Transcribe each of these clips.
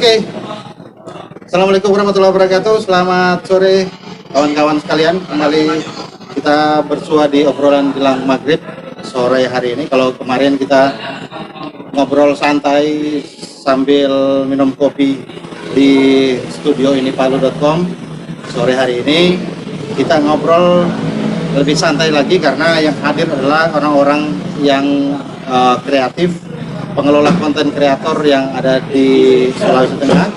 Oke. Assalamualaikum warahmatullahi wabarakatuh. Selamat sore kawan-kawan sekalian. Kembali kita bersua di obrolan jelang maghrib sore hari ini. Kalau kemarin kita ngobrol santai sambil minum kopi di studio ini palu.com, sore hari ini kita ngobrol lebih santai lagi karena yang hadir adalah orang-orang yang kreatif, pengelola konten kreator yang ada di Sulawesi Tengah.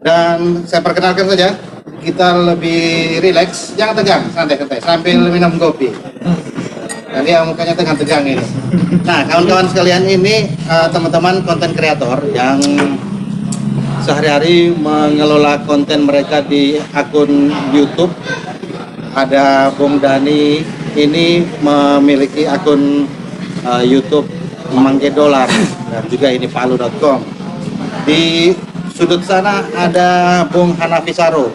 Dan saya perkenalkan saja, kita lebih rileks, jangan tegang, santai-santai sambil minum kopi. Dan dia mukanya tegang-tegang ini. Nah, kawan-kawan sekalian, ini teman-teman konten kreator yang sehari-hari mengelola konten mereka di akun YouTube. Ada Bung Dani, ini memiliki akun YouTube Mangke Dolar, dan juga ini palu.com. Di sudut sana ada Bung Hanafi Saro.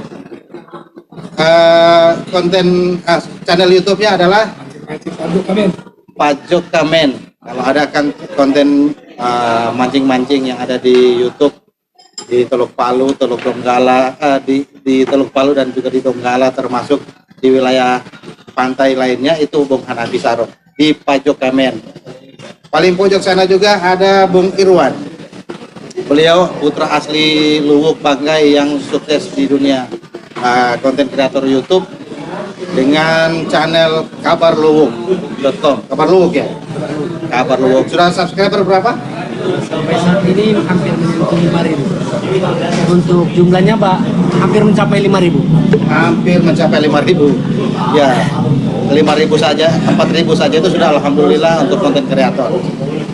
Konten channel YouTube-nya adalah Pajok Kamen. Kalau ada kan konten mancing-mancing yang ada di YouTube di Teluk Palu, Teluk Donggala, di Teluk Palu dan juga di Donggala, termasuk di wilayah pantai lainnya, itu Bung Hanafi Saro di Pajok Kamen. Paling pojok sana juga ada Bung Irwan. Beliau putra asli Luwuk Banggai yang sukses di dunia konten kreator YouTube dengan channel kabarluwuk.com. Kabar Luwuk ya? Kabar Luwuk. Sudah subscriber berapa? Sampai saat ini hampir menyentuh 5.000. Untuk jumlahnya Pak hampir mencapai 5.000. Hampir mencapai 5.000. Ya, 5.000 saja, 4.000 saja itu sudah alhamdulillah untuk konten kreator.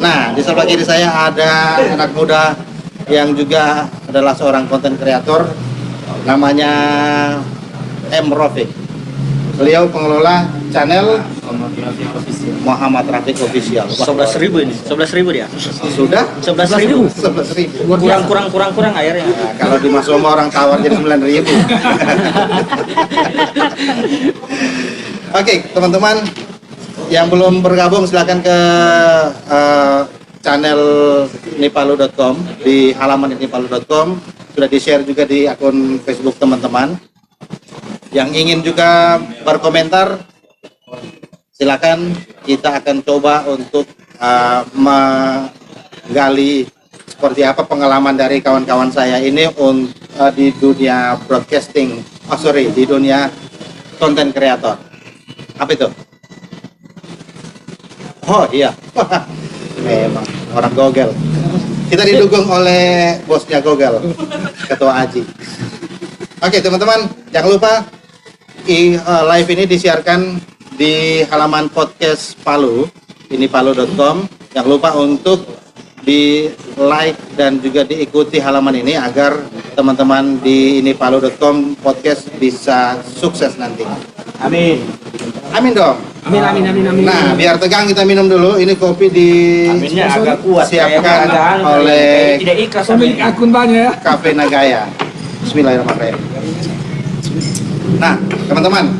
Nah, di sebelah kiri saya ada anak muda yang juga adalah seorang konten kreator, namanya M. Rafiq. Beliau pengelola channel Muhammad Rafiq Official. 11.000 ini, 11.000 dia. Sudah? 11.000. 11.000. Kurang air ya. Nah, kalau di Mas Oma orang tawar jadi 9.000. Oke, teman-teman yang belum bergabung silakan ke channel nipalu.com, di halaman nipalu.com. Sudah di-share juga di akun Facebook teman-teman. Yang ingin juga berkomentar, silakan. Kita akan coba untuk menggali seperti apa pengalaman dari kawan-kawan saya ini di dunia broadcasting, di dunia konten kreator. Apa itu? Oh iya, memang orang Google. Kita didukung oleh bosnya Google, Ketua Aji. Oke teman-teman, jangan lupa live ini disiarkan di halaman podcast Palu, ini palu.com. Jangan lupa untuk di like dan juga diikuti halaman ini agar teman-teman di ini palu.com podcast bisa sukses nanti. Amin. Amin dong. Amin. Nah, biar tegang kita minum dulu. Ini kopi Aminnya agak kuat. disiapkan Kayak oleh tidak ikhlas. Pemilik akun banyak ya. Cafe Nagaya. Bismillahirrahmanirrahim. Nah, teman-teman,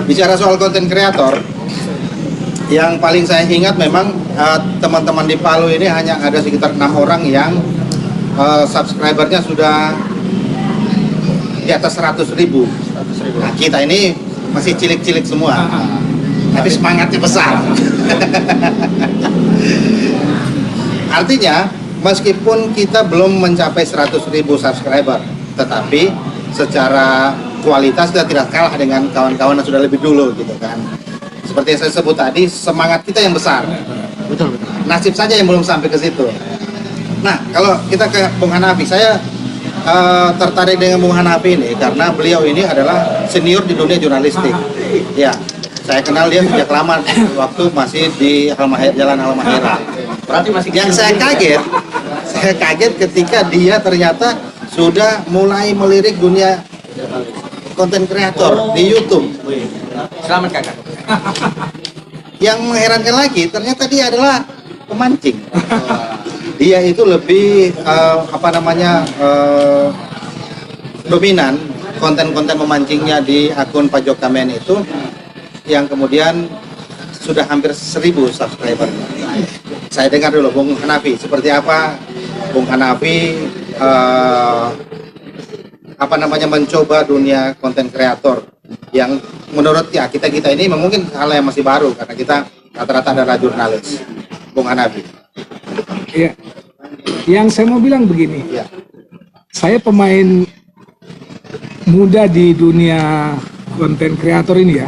bicara soal konten kreator, yang paling saya ingat memang teman-teman di Palu ini hanya ada sekitar 6 orang yang subscribernya sudah di atas 100.000. Nah, kita ini masih cilik-cilik semua, tapi semangatnya besar. Artinya, meskipun kita belum mencapai 100.000 subscriber, tetapi secara kualitas kita tidak kalah dengan kawan-kawan yang sudah lebih dulu gitu kan. Seperti yang saya sebut tadi, semangat kita yang besar. Betul. Nasib saja yang belum sampai ke situ. Nah, kalau kita ke Bung Hanafi, saya tertarik dengan Bung Hanafi ini karena beliau ini adalah senior di dunia jurnalistik. Ya, saya kenal dia sejak lama waktu masih di Jalan Halmahera. Berarti masih Yang saya kaget ketika dia ternyata sudah mulai melirik dunia konten kreator di YouTube. Selamat kakak. Yang mengherankan lagi, ternyata dia adalah pemancing. Dia itu lebih dominan konten-konten memancingnya di akun Pajok Kamen itu, yang kemudian sudah hampir 1.000 subscriber. Saya dengar dulu Bung Hanafi, seperti apa Bung Hanafi eh, apa namanya mencoba dunia konten kreator yang menurut ya kita ini mungkin hal yang masih baru karena kita rata-rata adalah jurnalis. Bung Hanafi. Ya, yang saya mau bilang begini, Ya. saya pemain muda di dunia konten kreator ini ya.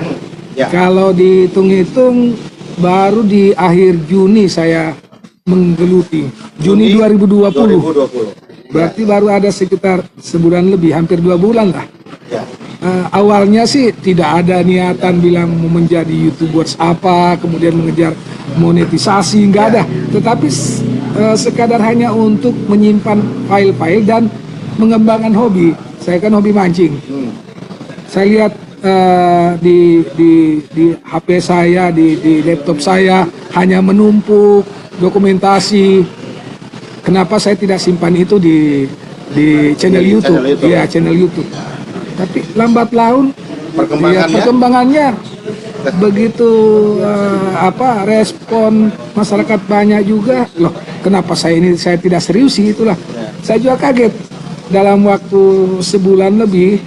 Ya. Kalau dihitung-hitung baru di akhir Juni saya menggeluti. Juni 2020. 2020. Berarti baru ada sekitar sebulan lebih, hampir 2 bulan lah. Ya. Awalnya sih tidak ada niatan bilang mau menjadi YouTubers apa, kemudian mengejar monetisasi, nggak ada. Tetapi sekadar hanya untuk menyimpan file-file dan mengembangkan hobi. Saya kan hobi mancing. Saya lihat di HP saya, di laptop saya hanya menumpuk dokumentasi. Kenapa saya tidak simpan itu di channel YouTube? Channel YouTube. Iya, channel YouTube. Tapi lambat laun perkembangannya begitu respon masyarakat banyak juga. Loh, kenapa saya tidak serius sih, itulah. Saya juga kaget dalam waktu sebulan lebih.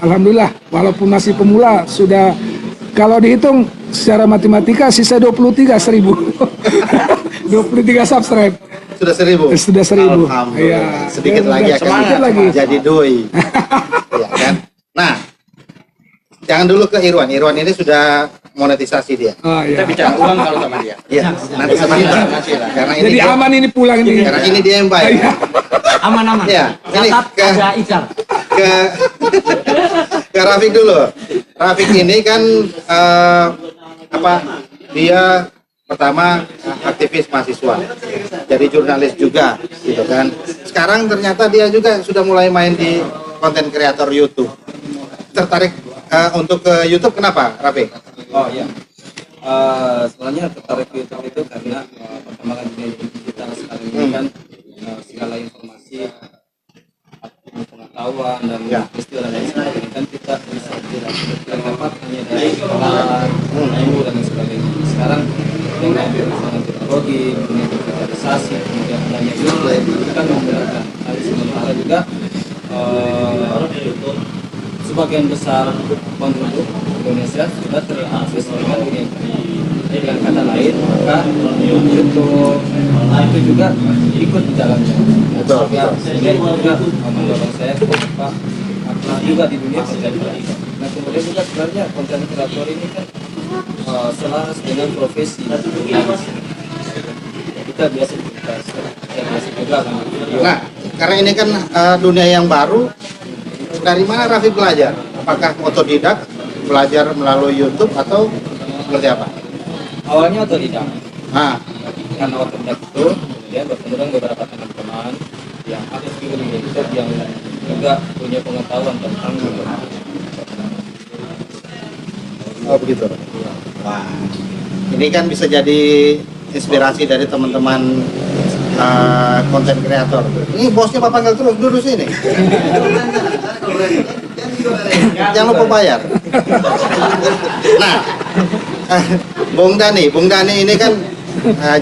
Alhamdulillah, walaupun masih pemula, sudah kalau dihitung secara matematika sisa 23.000 23 subscribe. Sudah 1.000. Sudah 1.000. Alhamdulillah. Iya. Sedikit Ya, lagi udah, akan sedikit lagi. jadi doi. Ya kan? Nah, jangan dulu ke Irwan. Irwan ini sudah monetisasi dia. Kita Iya. bicara uang kalau sama dia. Iya, nanti sama kita. Karena ini Jadi dia, aman ini pulang ini. karena ini dia yang bayar. Iya. Aman-aman. Ya, ini Catat ke ada Ical. ke ke Rafiq dulu. Rafiq ini kan dia pertama aktivis mahasiswa, jadi jurnalis juga, gitu kan. Sekarang ternyata dia juga sudah mulai main di konten kreator YouTube. Tertarik untuk ke YouTube kenapa, Rafiq? Oh iya, sebenarnya tertarik ke YouTube itu karena perkembangan dunia digital sekarang ini kan segala informasi, pengetahuan dan Ya. peristiwa dan lain sebagainya kan kita bisa tidak dapat hanya dari sekolah, ilmu dan lain sebagainya. Sekarang dengan perkembangan teknologi, dunia digitalisasi, kemudian adanya YouTube, itu kan memudahkan. Hal sementara juga sebagian besar penduduk Indonesia sudah terakses dengan dunia internet. Dengan kata lain, maka YouTube itu juga ikut di dalamnya. Betul, Ya, betul. sehingga itu juga mendorong saya untuk aktif juga di dunia konten kreator. Nah kemudian juga sebenarnya konten kreator ini kan selaras dengan profesi jurnalis. Kita biasa juga kan. Nah, karena ini kan dunia yang baru, dari mana Rafiq belajar? Apakah otodidak, belajar melalui YouTube atau seperti apa? Awalnya otodidak. Nah, Karena otodidak itu kemudian bertemu dengan beberapa teman-teman yang aktif di dunia YouTube yang juga punya pengetahuan tentang YouTube. oh begitu. Wah, ini kan bisa jadi inspirasi dari teman-teman konten kreator. Ini bosnya Pak panggil terus duduk sini. Jangan lupa bayar. Nah, Bung Dani ini kan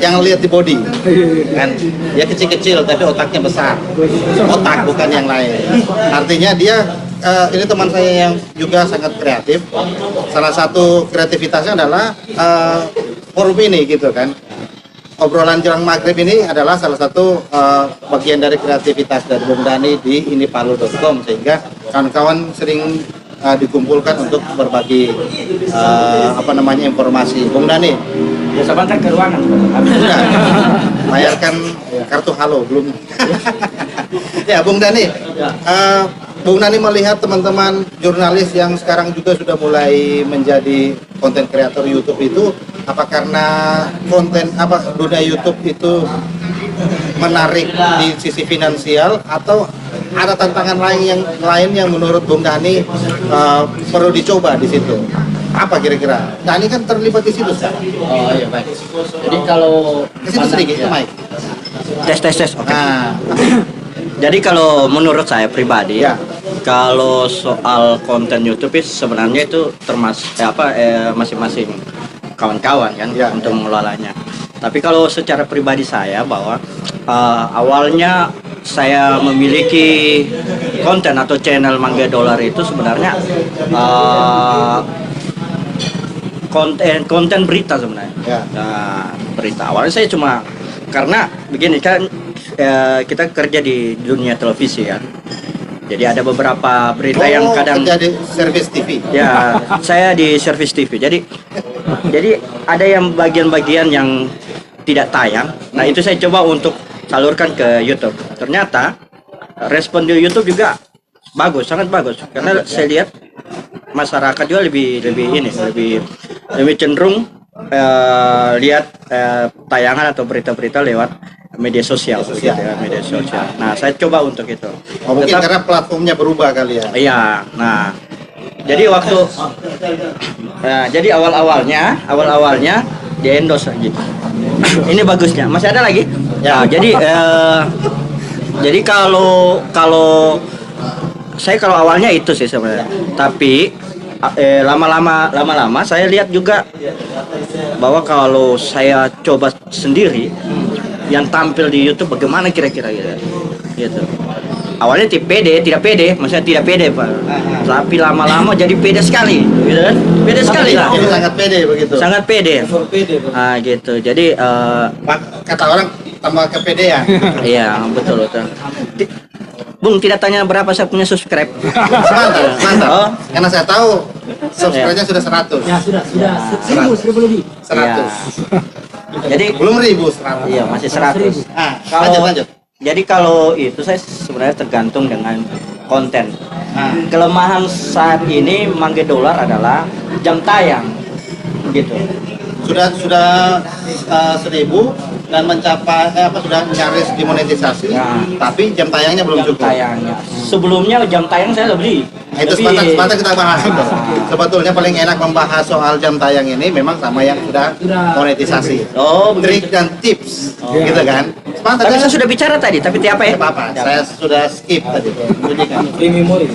jangan lihat di body, kan dia kecil-kecil tapi otaknya besar. Otak bukan yang lain. Artinya dia ini teman saya yang juga sangat kreatif. Salah satu kreativitasnya adalah forum ini gitu kan. Obrolan jelang maghrib ini adalah salah satu bagian dari kreativitas dari Bung Dani di inipalu.com, sehingga kawan-kawan sering dikumpulkan untuk berbagi informasi. Bung Dani, Ya sebentar ke ruangan. sudah bayarkan kartu halo belum? Ya Bung Dani, Bung Dani melihat teman-teman jurnalis yang sekarang juga sudah mulai menjadi konten kreator YouTube itu, apa karena dunia YouTube itu menarik di sisi finansial atau ada tantangan lain yang menurut Bung Dani perlu dicoba di situ? Apa kira-kira? Dani kan terlibat di situ sekarang. Oh iya baik. Jadi kalau Ke situ sedikit, ke mic. tes. Oke. Nah, Jadi kalau menurut saya pribadi, Ya. kalau soal konten YouTube sebenarnya itu masing-masing kawan-kawan kan Ya, untuk mengelolanya. Tapi kalau secara pribadi saya bahwa awalnya saya memiliki konten atau channel Mangga Dolar itu sebenarnya konten berita sebenarnya. Ya. Nah, berita awalnya saya cuma karena begini kan, kita kerja di dunia televisi ya. Jadi ada beberapa berita yang kadang kerja di service TV. ya, saya di service TV. Jadi ada yang bagian-bagian yang tidak tayang. Nah, itu saya coba untuk salurkan ke YouTube. Ternyata respon di YouTube juga bagus, sangat bagus. Karena saya lihat masyarakat juga lebih cenderung lihat tayangan atau berita-berita lewat media sosial, gitu ya, media sosial. Nah, saya coba untuk itu. Oh, mungkin karena platformnya berubah kali ya. Iya, nah, jadi jadi awal-awalnya di endorse gitu. Ini bagusnya, masih ada lagi? Ya, jadi kalau saya awalnya itu sih sebenarnya, tapi lama-lama saya lihat juga bahwa kalau saya coba sendiri yang tampil di YouTube bagaimana kira-kira gitu. Awalnya tidak pede, maksudnya tidak pede Pak. Tapi lama-lama jadi pede sekali, gitu kan? Pede sekali lah. Jadi sangat pede begitu. Sangat pede. Gitu. Jadi Kata orang tambah kepedean. iya, betul. Bung, tidak tanya berapa saya punya subscribe. Mantap. Oh. Karena saya tahu subscribe-nya sudah 100. Ya sudah 1000 lebih. 100. Iya. Jadi Belum 100. iya masih 100. Lanjut. Jadi kalau itu saya sebenarnya tergantung dengan konten. Kelemahan saat ini Mangga Dolar adalah jam tayang, gitu. Sudah 1000 dan mencapai sudah nyaris dimonetisasi, Ya. tapi jam tayangnya belum Jam cukup. tayangnya. Sebelumnya jam tayang saya lebih. Nah, itu sebentar kita bahas itu. Sebetulnya paling enak membahas soal jam tayang ini memang sama yang sudah monetisasi. Oh, Trik begitu. dan tips, gitu kan? Sebentar, Tapi saya sudah bicara tadi, tapi apa ya? Tidak apa-apa, saya sudah skip tadi. memori.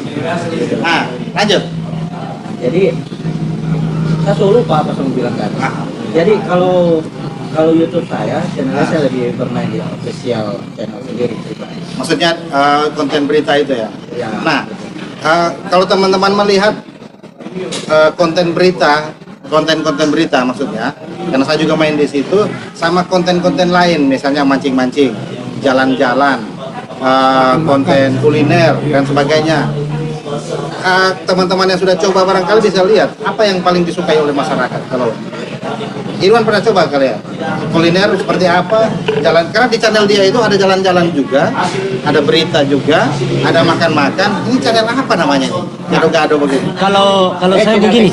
Lanjut. Jadi saya selalu lupa apa saya bilang kan. Jadi kalau YouTube channelnya saya lebih bermain di official channel sendiri pribadi. Maksudnya konten berita itu ya. Ya. Nah, kalau teman-teman melihat konten berita maksudnya, karena saya juga main di situ, sama konten-konten lain, misalnya mancing-mancing, jalan-jalan, konten kuliner dan sebagainya. Teman-teman yang sudah coba barangkali bisa lihat apa yang paling disukai oleh masyarakat. Kalau Irwan pernah coba kalian kuliner seperti apa, jalan, karena di channel dia itu ada jalan-jalan juga, ada berita juga, ada makan-makan. Ini channel apa namanya ini? Gado-gado begitu. Kalau saya begini,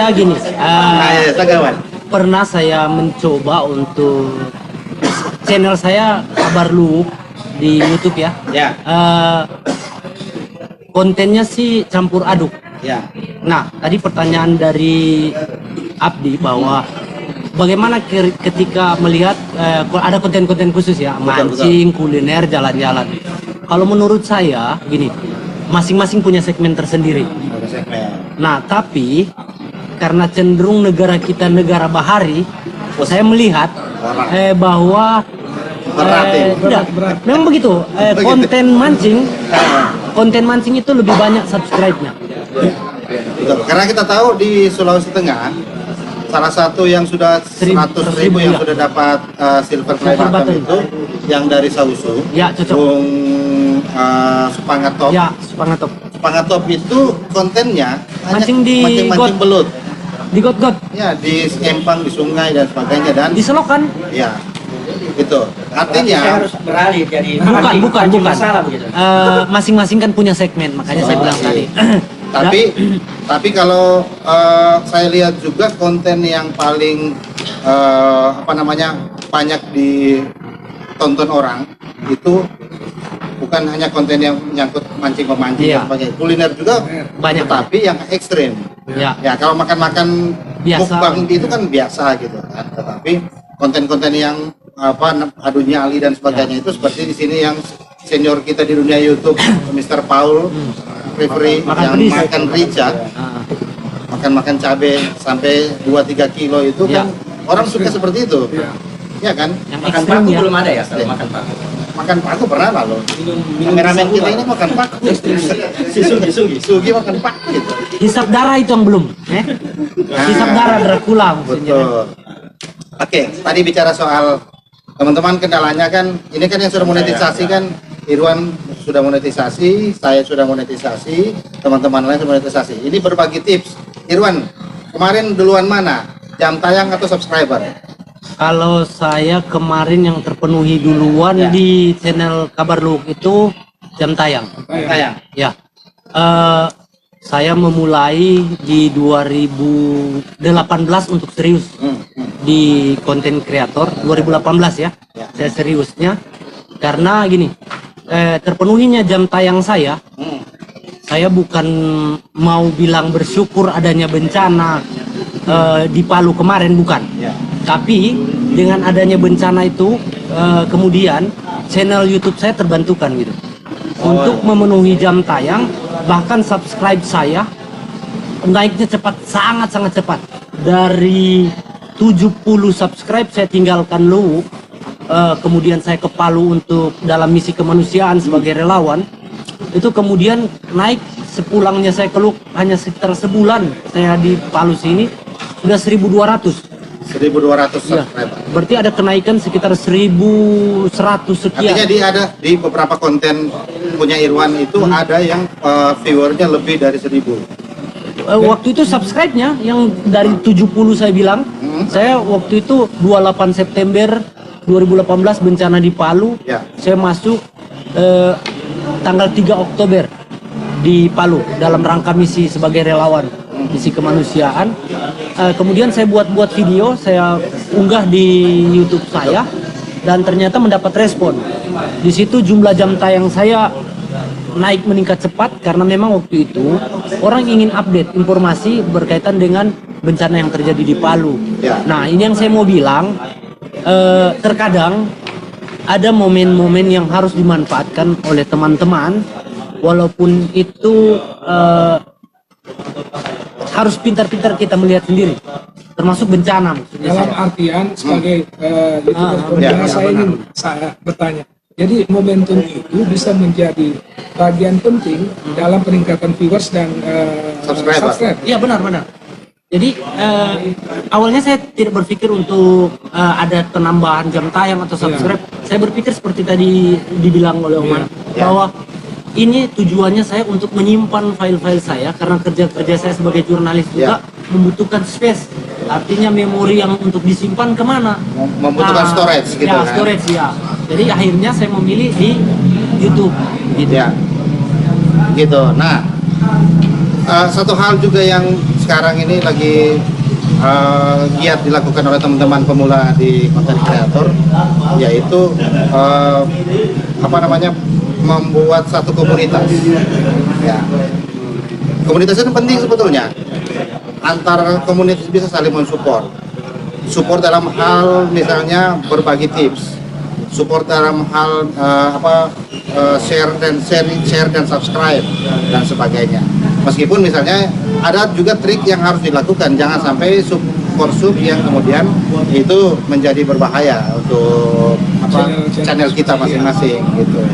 Iya, Tagawan. pernah saya mencoba untuk channel saya Kabar Luwuk di YouTube ya. Ya, Kontennya sih campur aduk. ya. Nah, tadi pertanyaan dari Abdi bahwa bagaimana ketika melihat ada konten-konten khusus ya, mancing, kuliner, jalan-jalan. Kalau menurut saya gini, masing-masing punya segmen tersendiri. Ada segmen. Nah, tapi karena cenderung negara kita negara bahari, saya melihat bahwa Berat ya? tidak, memang begitu. Konten mancing itu lebih banyak subscribe-nya. Betul. Karena kita tahu di Sulawesi Tengah salah satu yang sudah 100.000 yang ya. sudah dapat silver play Silver button button. itu yang dari Sausu. Ya, cocok. Bung Supangatop. Ya, Supangatop. Supangatop itu kontennya hanya Mancing di mancing got. belut. Di got-got, Ya, di Empang, di sungai dan sebagainya, dan di selokan. ya itu Saya artinya harus beralih jadi Bukan. masalah begitu. Masing-masing kan punya segmen, makanya saya bilang tadi. tapi kalau saya lihat juga konten yang paling banyak ditonton orang itu bukan hanya konten yang menyangkut mancing-memancing Iya. dan sebagainya, kuliner juga Banyak. tetapi yang ekstrim. Ya. Ya, kalau makan-makan Biasa. mukbang itu kan biasa gitu kan, tetapi konten-konten yang adu nyali dan sebagainya itu seperti di sini yang senior kita di dunia YouTube, Mr. Paul Referee Makan yang pedis. makan rica, Ah, makan cabai sampai 2-3 kilo itu Ya. kan orang suka seperti itu. Ya kan? yang Makan ekstrim paku ya. belum ada ya kalau makan paku. makan paku pernah nggak lo? Kameramen kita ini makan paku. Sugi makan paku gitu. Hisap darah itu yang belum, hisap darah Dracula maksudnya. Betul. Oke, tadi bicara soal teman-teman kendalanya kan, ini kan yang sudah monetisasi kan, Irwan sudah monetisasi, saya sudah monetisasi, teman-teman lain sudah monetisasi. Ini berbagi tips. Irwan, kemarin duluan mana? Jam tayang atau subscriber? Kalau saya kemarin yang terpenuhi duluan di channel Kabar Luhuk itu jam tayang. Tayang. Ya, saya memulai di 2018 untuk serius di konten kreator 2018 ya. Saya seriusnya karena gini, terpenuhinya jam tayang saya bukan mau bilang bersyukur adanya bencana di Palu kemarin, bukan. Tapi dengan adanya bencana itu kemudian channel YouTube saya terbantukan gitu untuk memenuhi jam tayang, bahkan subscribe saya naiknya cepat, sangat cepat. Dari 70 subscribe saya tinggalkan Luhuk, kemudian saya ke Palu untuk dalam misi kemanusiaan sebagai relawan. Itu kemudian naik, sepulangnya saya ke Luhuk hanya sekitar sebulan saya di Palu sini sudah 1.200 subscriber. Berarti ada kenaikan sekitar 1.100 sekian. Artinya dia ada di beberapa konten punya Irwan itu ada yang viewernya lebih dari 1.000. Waktu itu subscribe-nya yang dari 70 saya bilang, saya waktu itu 28 September 2018 bencana di Palu, saya masuk tanggal 3 Oktober di Palu dalam rangka misi sebagai relawan, misi kemanusiaan. Kemudian saya buat video, saya unggah di YouTube saya dan ternyata mendapat respon. Di situ jumlah jam tayang saya naik meningkat cepat karena memang waktu itu orang ingin update informasi berkaitan dengan bencana yang terjadi di Palu. Nah, ini yang saya mau bilang, terkadang ada momen-momen yang harus dimanfaatkan oleh teman-teman, walaupun itu harus pintar-pintar kita melihat sendiri, termasuk bencana maksudnya. Dalam artian sebagai YouTuber, saya ingin bertanya. Jadi momentum itu bisa menjadi bagian penting dalam peningkatan viewers dan subscriber. Iya, benar-benar. Jadi awalnya saya tidak berpikir untuk ada penambahan jam tayang atau subscribe. Saya berpikir seperti tadi dibilang oleh Oman bahwa ini tujuannya saya untuk menyimpan file-file saya karena kerja saya sebagai jurnalis juga membutuhkan space. Artinya memori yang untuk disimpan kemana? Membutuhkan storage gitu kan? Storage ya. Jadi akhirnya saya memilih di YouTube gitu. Gitu. Nah, satu hal juga yang sekarang ini lagi giat dilakukan oleh teman-teman pemula di konten kreator, yaitu membuat satu komunitas. Komunitas itu penting sebetulnya. Antara komunitas bisa saling mensupport. Support dalam hal misalnya berbagi tips. Support dalam hal share dan subscribe dan sebagainya. Meskipun misalnya ada juga trik yang harus dilakukan, jangan sampai sub yang kemudian itu menjadi berbahaya untuk channel kita masing-masing gitu.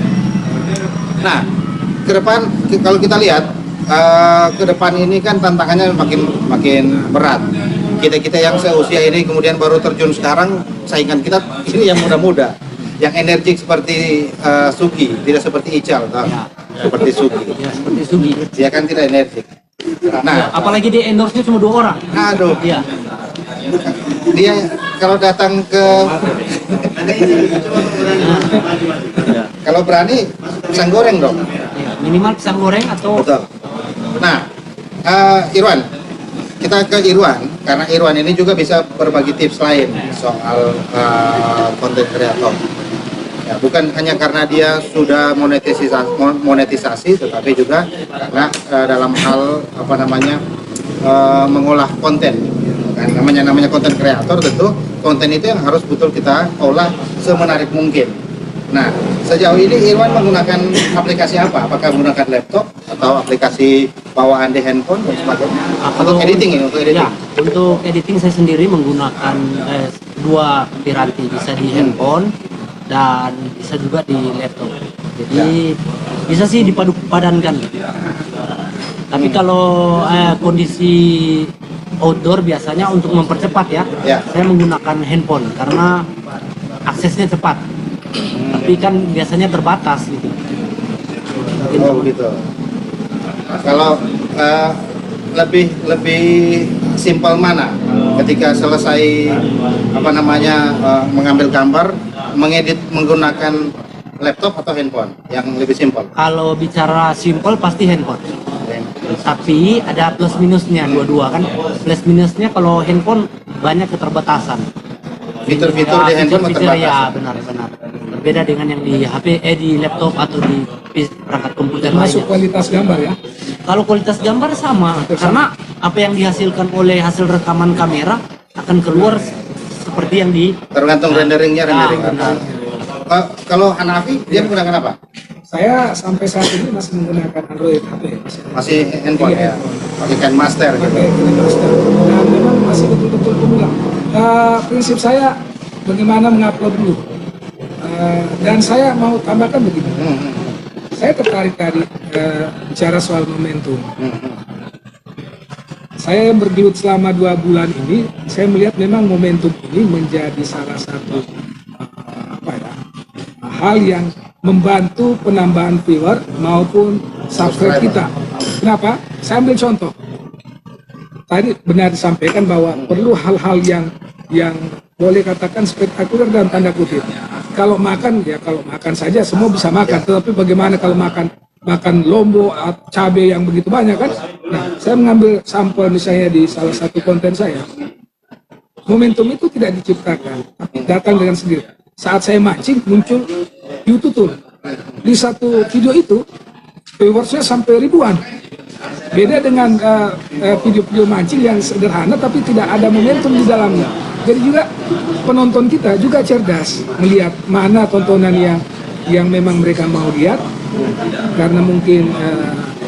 Nah, ke depan kalau kita lihat ke depan ini kan tantangannya makin berat. Kita yang seusia ini kemudian baru terjun sekarang, saingan kita ini yang muda-muda, yang energik seperti Sugi, tidak seperti Ical, seperti Sugi. Seperti Sugi. Dia kan tidak energik. Nah, apalagi dia endorse-nya cuma 2 orang. Aduh. Iya. Dia kalau datang ke kalau berani pisang goreng dong. Minimal pisang goreng atau. Betul. Nah, Irwan, kita ke Irwan karena Irwan ini juga bisa berbagi tips lain soal konten kreator. Ya, bukan hanya karena dia sudah monetisasi, tetapi juga karena dalam hal mengolah konten. Kan namanya konten kreator, tentu konten itu yang harus betul kita olah semenarik mungkin. Nah, sejauh ini Irwan menggunakan aplikasi apa? Apakah menggunakan laptop atau aplikasi bawaan di handphone dan sebagainya? Untuk editing ini, untuk editing? Ya, untuk editing saya sendiri menggunakan 2 piranti, bisa di handphone dan bisa juga di laptop. Jadi bisa sih dipadu-padankan. Tapi kalau kondisi outdoor biasanya untuk mempercepat ya, saya menggunakan handphone karena aksesnya cepat. Tapi kan biasanya terbatas gitu. Oh gitu. Kalau lebih simpel mana ketika selesai mengambil gambar, mengedit menggunakan laptop atau handphone yang lebih simpel? Kalau bicara simple pasti handphone. Tapi ada plus minusnya dua-dua kan. Plus minusnya kalau handphone banyak keterbatasan. Fitur-fitur di handphone fitur-fitur, terbatas. ya benar-benar. Berbeda dengan yang di HP, di laptop atau di perangkat komputer Masuk lainnya. kualitas gambar ya. Kalau kualitas gambar sama, karena apa yang dihasilkan oleh hasil rekaman kamera akan keluar seperti yang di Tergantung renderingnya. benar. Kalau Hanafi dia menggunakan apa? Saya sampai saat ini masih menggunakan Android HP. Masih handphone ya? Pakai Kinemaster gitu. Pakai Kinemaster. Dan memang masih betul-betul pemula. Prinsip saya bagaimana mengupload dulu. Dan saya mau tambahkan begini. Saya tertarik tadi bicara soal momentum. Saya yang bergelut selama 2 bulan ini, saya melihat memang momentum ini menjadi salah satu hal yang membantu penambahan viewer maupun subscribe kita. Kenapa? Saya ambil contoh. Tadi benar disampaikan bahwa perlu hal-hal yang boleh katakan spektakuler dalam tanda kutip. Kalau makan saja semua bisa makan. Tetapi bagaimana kalau makan lombok, cabai yang begitu banyak kan? Nah, saya mengambil sampel misalnya di salah satu konten saya. Momentum itu tidak diciptakan, tapi datang dengan sendiri. Saat saya mancing muncul YouTube di satu video itu viewersnya sampai ribuan. Beda dengan video-video mancing yang sederhana tapi tidak ada momentum di dalamnya. Jadi juga penonton kita juga cerdas melihat mana tontonan yang memang mereka mau lihat karena mungkin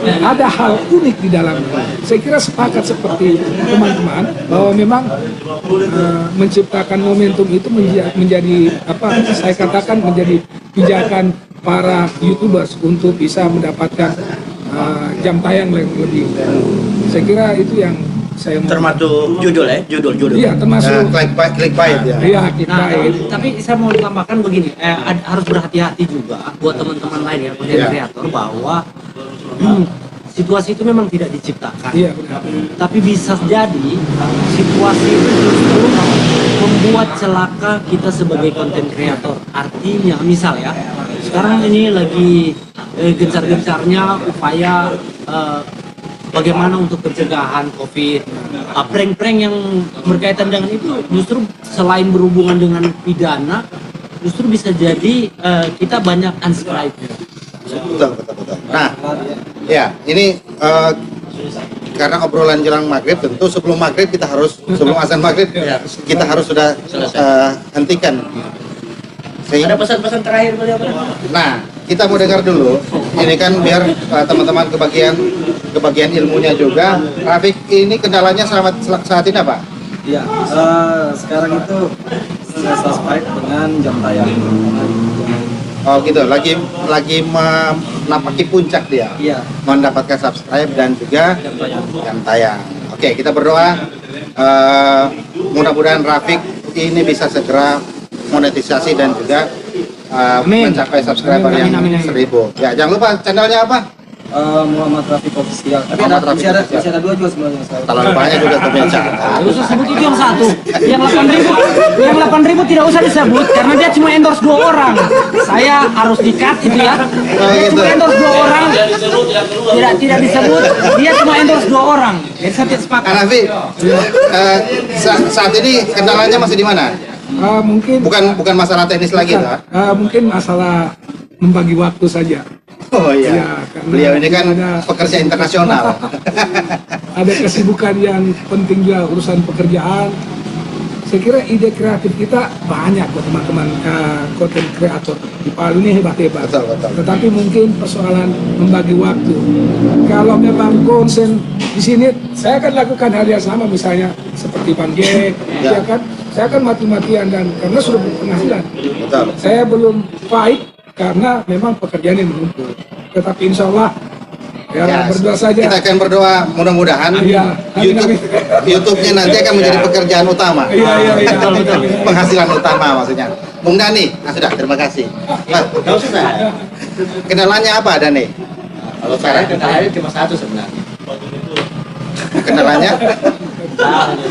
ada hal unik di dalamnya. Saya kira sepakat seperti teman-teman bahwa memang menciptakan momentum itu menjadi saya katakan menjadi pijakan para YouTubers untuk bisa mendapatkan jam tayang yang lebih. Saya kira itu yang saya mau. Termasuk judul. Iya, termasuk Clickbait ya. iya, Nah, clickbait. tapi saya mau tambahkan begini, harus berhati-hati juga buat teman-teman lain ya, konten kreator bahwa situasi itu memang tidak diciptakan. Iya, benar. Tapi bisa jadi situasi itu justru membuat celaka kita sebagai konten kreator. Artinya, misal ya, sekarang ini lagi gencar-gencarnya upaya bagaimana untuk pencegahan COVID. Prank-prank yang berkaitan dengan itu justru selain berhubungan dengan pidana, justru bisa jadi kita banyak unsubscribe. Betul. Nah, ya ini karena obrolan jelang maghrib, tentu sebelum maghrib kita harus sebelum azan maghrib kita harus sudah hentikan. Ada pesan-pesan terakhir beliau? Nah, kita mau dengar dulu. Ini kan biar teman-teman kebagian ilmunya juga. Rafiq, ini kendalanya saat ini apa? Iya, sekarang itu saya subscribe dengan jam tayang. Oh gitu, lagi menapaki puncak dia. Iya. Mendapatkan subscribe dan juga jam tayang. Oke, kita berdoa mudah-mudahan Rafiq ini bisa segera monetisasi dan juga mencapai subscriber yang 1000. Ya, jangan lupa channelnya apa? Muhammad Rafiq Official. Tapi Muhammad Rafiq masih Official. ada 2 juga sebenarnya saya. Kalau banyak juga pemirsa. Tidak usah sebut itu yang satu. Yang 8.000 tidak usah disebut karena dia cuma endorse 2 orang. Saya harus di-cut itu ya. Dia cuma endorse 2 orang. Tidak disebut. Dia cuma endorse 2 orang. Jadi saya tidak sepakat. Hanafi, saat ini kendalanya masih di mana? Mungkin Bukan masalah teknis lagi, bukan. tak? Mungkin masalah membagi waktu saja. Oh iya. Iya, karena Beliau ini kan ada- pekerja internasional. Ada kesibukan yang penting juga urusan pekerjaan. Saya kira ide kreatif kita banyak buat teman-teman konten kreator di Palu ini hebat-hebat. Betul. Tetapi mungkin persoalan membagi waktu. Kalau memang konsen di sini, saya akan lakukan hal yang sama misalnya seperti Bang Jack, Ya. ya kan? saya kan mati-matian dan karena sudah berpenghasilan. Betul. Saya belum fight karena memang pekerjaan yang menumpuk. Tetapi insya Allah ya, berdoa saja. Kita akan berdoa mudah-mudahan Iya. YouTube-nya nanti akan menjadi pekerjaan utama. Iya. Penghasilan utama maksudnya. Bung Dani, sudah, terima kasih. Nah, sudah. Kendalanya apa, Dani? Kalau sekarang kendalanya cuma satu sebenarnya. Kendalanya?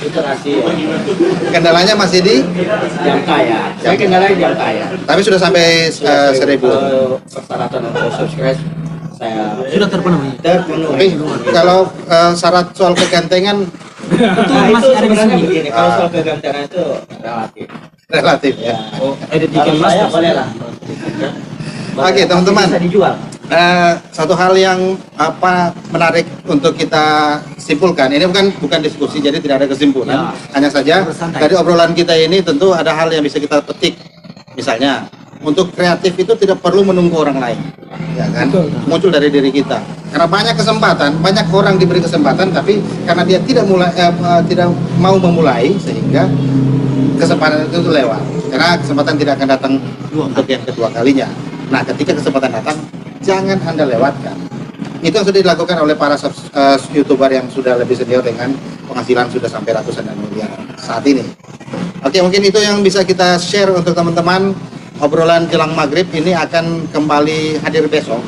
Itu rahasia. Kendalanya masih di? Jam kaya. Saya kendalanya jam kaya. Tapi sudah sampai 1000. Persyaratan untuk subscribe saya Sudah terpenuhi. Tapi kalau syarat soal kegantengan Itu Nah, masih ada di sebenarnya sini. begini, kalau soal kegantengan itu relatif. relatif ya. Edit Kalau bikin saya mas. boleh lah. Oke, teman-teman. Bisa dijual. Satu hal yang menarik untuk kita simpulkan, ini bukan diskusi, jadi tidak ada kesimpulan. Hanya saja Bersantai. dari obrolan kita ini tentu ada hal yang bisa kita petik. Misalnya, untuk kreatif itu tidak perlu menunggu orang lain, ya kan? Betul. Muncul dari diri kita. Karena banyak kesempatan, banyak orang diberi kesempatan, tapi karena dia tidak mau memulai, sehingga kesempatan itu lewat. Karena kesempatan tidak akan datang untuk yang kedua kalinya. Nah, ketika kesempatan datang, jangan Anda lewatkan. Itu yang sudah dilakukan oleh para YouTuber yang sudah lebih senior dengan penghasilan sudah sampai ratusan dan miliar saat ini. Oke, mungkin itu yang bisa kita share untuk teman-teman. Obrolan jelang maghrib ini akan kembali hadir besok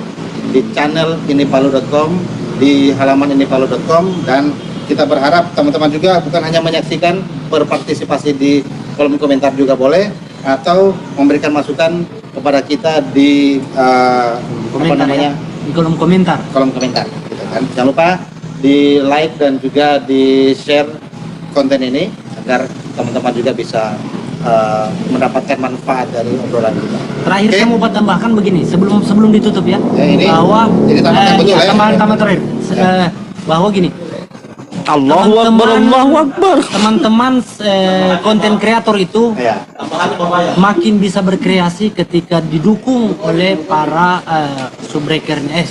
di channel inipalu.com, di halaman inipalu.com, dan kita berharap teman-teman juga bukan hanya menyaksikan, berpartisipasi di kolom komentar juga boleh, atau memberikan masukan kepada kita di Komentar ya. Di kolom komentar. kolom komentar gitu kan. Jangan lupa di like dan juga di share konten ini agar teman-teman juga bisa mendapatkan manfaat dari obrolan kita. Terakhir Oke. saya mau tambahkan begini, sebelum ditutup ya, Ya, ini tambahkan betul ya. tambahan terakhir, bahwa gini, Allahu Akbar, Allahu Akbar. teman-teman konten kreator itu Ya. makin bisa berkreasi ketika didukung oleh para subbreakernya,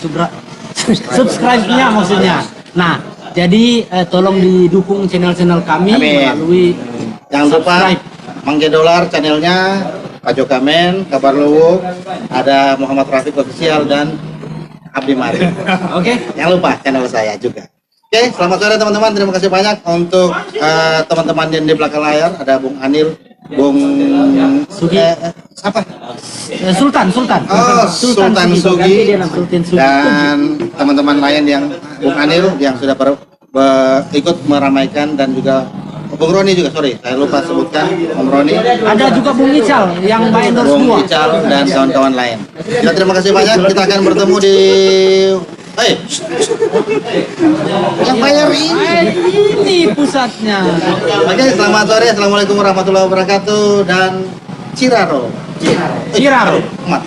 subscribe-nya maksudnya. Nah, jadi tolong didukung channel-channel kami Amin. melalui Jangan lupa subscribe. Mangge Dolar channelnya, Pak Jokamen, Kabar Luwuk, ada Muhammad Rafiq Official dan Abdi Mari. Oke. Jangan lupa channel saya juga. Oke, selamat sore teman-teman. Terima kasih banyak untuk teman-teman yang di belakang layar. Ada Bung Anil, Bung Sugi. siapa? Sultan. Oh, Sultan Sugi. Sultan Sugi. Dan teman-teman lain yang Bung Anil yang sudah ikut meramaikan, dan juga Bung Roni juga, sorry, saya lupa sebutkan Bung Roni, Ada juga Bung Ical yang by endorse Bung 2. Ical, dan kawan-kawan lain. Kita terima kasih banyak. Kita akan bertemu di yang bayar ini. Ini pusatnya. Oke, selamat sore. Assalamualaikum warahmatullahi wabarakatuh, dan Ciraro. Ciraro. Mat.